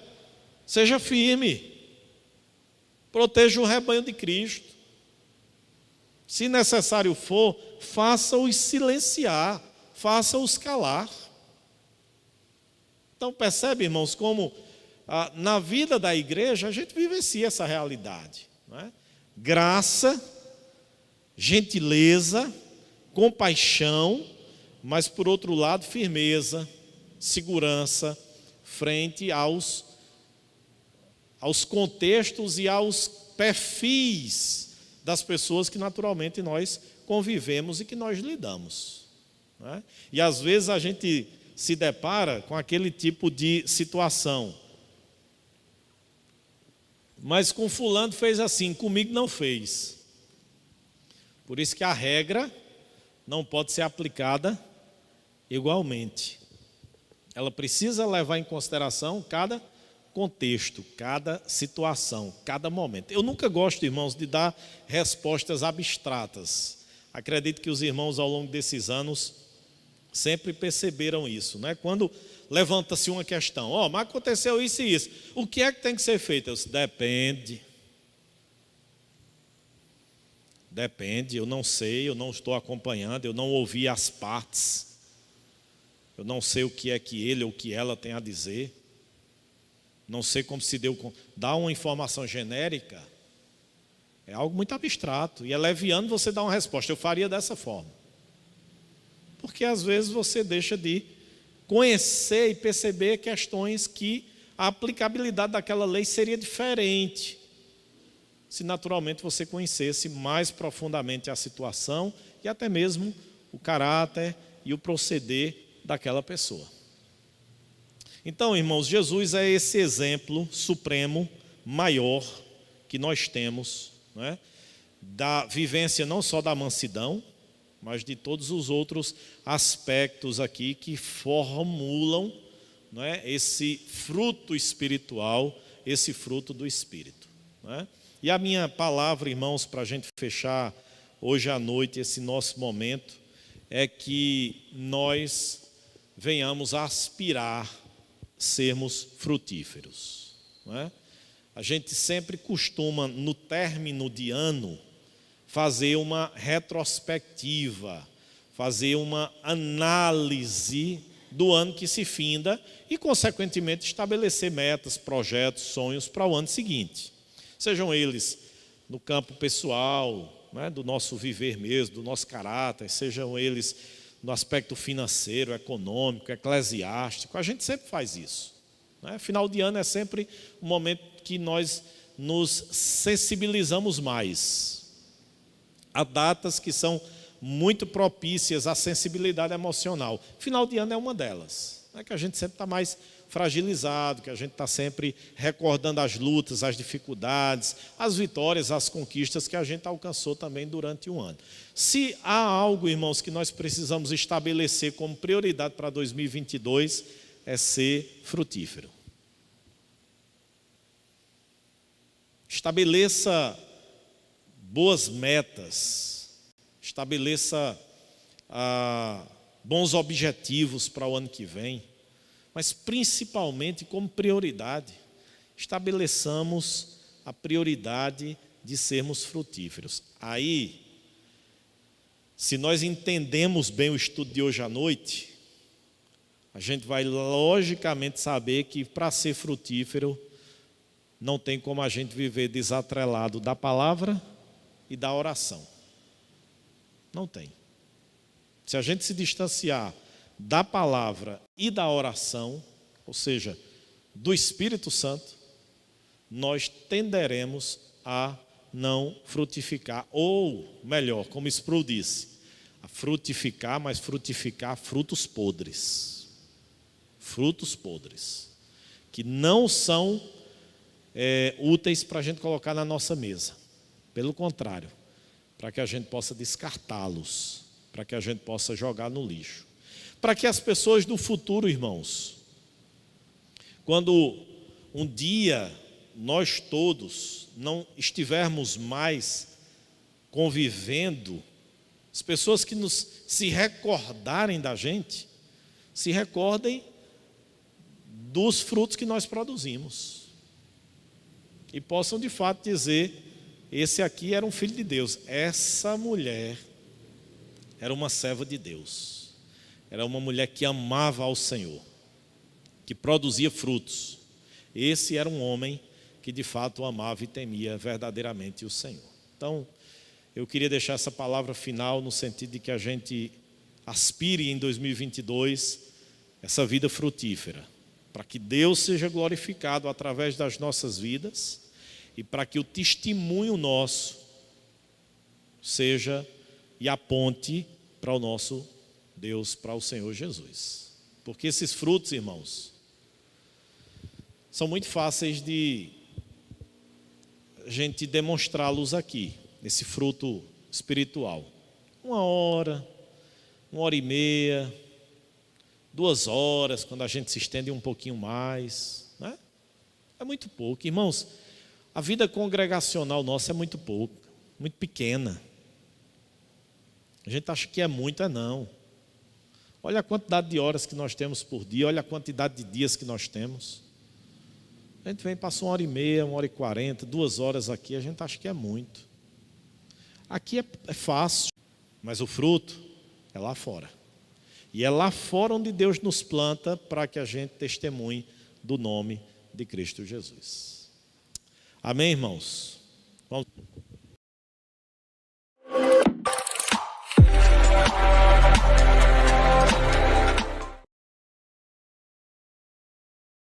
seja firme, proteja o rebanho de Cristo. Se necessário for, faça-os silenciar, faça-os calar. Então percebe, irmãos, como na vida da igreja a gente vivencia essa realidade. não é? Graça, gentileza, compaixão, mas por outro lado, firmeza, segurança, frente aos contextos e aos perfis das pessoas que naturalmente nós convivemos e que nós lidamos, não é? E às vezes a gente se depara com aquele tipo de situação. Mas com fulano fez assim, comigo não fez. Por isso que a regra não pode ser aplicada igualmente. Ela precisa levar em consideração cada contexto, cada situação, cada momento. Eu nunca gosto, irmãos, de dar respostas abstratas. Acredito que os irmãos ao longo desses anos sempre perceberam isso, né? Quando levanta-se uma questão, mas aconteceu isso e isso, o que é que tem que ser feito? Eu disse, depende, eu não sei, eu não estou acompanhando, eu não ouvi as partes, eu não sei o que é que ele ou que ela tem a dizer, não sei como se deu, dar uma informação genérica é algo muito abstrato e é leviano você dar uma resposta. Eu faria dessa forma, porque às vezes você deixa de conhecer e perceber questões que a aplicabilidade daquela lei seria diferente se naturalmente você conhecesse mais profundamente a situação e até mesmo o caráter e o proceder daquela pessoa. Então, irmãos, Jesus é esse exemplo supremo, maior, que nós temos, não é? Da vivência não só da mansidão, mas de todos os outros aspectos aqui que formulam, não é, esse fruto espiritual, esse fruto do Espírito, não é? E a minha palavra, irmãos, para a gente fechar hoje à noite esse nosso momento, é que nós venhamos a aspirar sermos frutíferos, não é? A gente sempre costuma, no término de ano, fazer uma retrospectiva, fazer uma análise do ano que se finda e, consequentemente, estabelecer metas, projetos, sonhos para o ano seguinte. Sejam eles no campo pessoal, né, do nosso viver mesmo, do nosso caráter, sejam eles no aspecto financeiro, econômico, eclesiástico. A gente sempre faz isso, né? Final de ano é sempre um momento que nós nos sensibilizamos mais. Há datas que são muito propícias à sensibilidade emocional. Final de ano é uma delas, né? Que a gente sempre está mais fragilizado, que a gente está sempre recordando as lutas, as dificuldades, as vitórias, as conquistas que a gente alcançou também durante um ano. Se há algo, irmãos, que nós precisamos estabelecer como prioridade para 2022, é ser frutífero. Estabeleça boas metas, estabeleça bons objetivos para o ano que vem, mas principalmente como prioridade, estabeleçamos a prioridade de sermos frutíferos. Aí, se nós entendemos bem o estudo de hoje à noite, a gente vai logicamente saber que para ser frutífero, não tem como a gente viver desatrelado da palavra e da oração. Não tem. Se a gente se distanciar da palavra e da oração, ou seja, do Espírito Santo, nós tenderemos a não frutificar, ou melhor, como Sproul disse, a frutificar, mas frutificar frutos podres. Frutos podres, que não são úteis para a gente colocar na nossa mesa. Pelo contrário, para que a gente possa descartá-los, para que a gente possa jogar no lixo. Para que as pessoas do futuro, irmãos, quando um dia nós todos não estivermos mais convivendo, as pessoas que se recordarem da gente, se recordem dos frutos que nós produzimos. E possam de fato dizer, esse aqui era um filho de Deus, essa mulher era uma serva de Deus, era uma mulher que amava ao Senhor, que produzia frutos. Esse era um homem que de fato amava e temia verdadeiramente o Senhor. Então, eu queria deixar essa palavra final no sentido de que a gente aspire em 2022 essa vida frutífera, para que Deus seja glorificado através das nossas vidas e para que o testemunho nosso seja e aponte para o nosso Deus, para o Senhor Jesus. Porque esses frutos, irmãos, são muito fáceis de a gente demonstrá-los aqui, esse fruto espiritual. 1 hora e meia, 2 horas, quando a gente se estende um pouquinho mais, né? É muito pouco. Irmãos, a vida congregacional nossa é muito pouco, muito pequena. A gente acha que é muito, é não. Olha a quantidade de horas que nós temos por dia, olha a quantidade de dias que nós temos. A gente vem, passa 1 hora e meia, 1 hora e 40, 2 horas aqui, a gente acha que é muito. Aqui é fácil, mas o fruto é lá fora. E é lá fora onde Deus nos planta para que a gente testemunhe do nome de Cristo Jesus. Amém, irmãos? Vamos.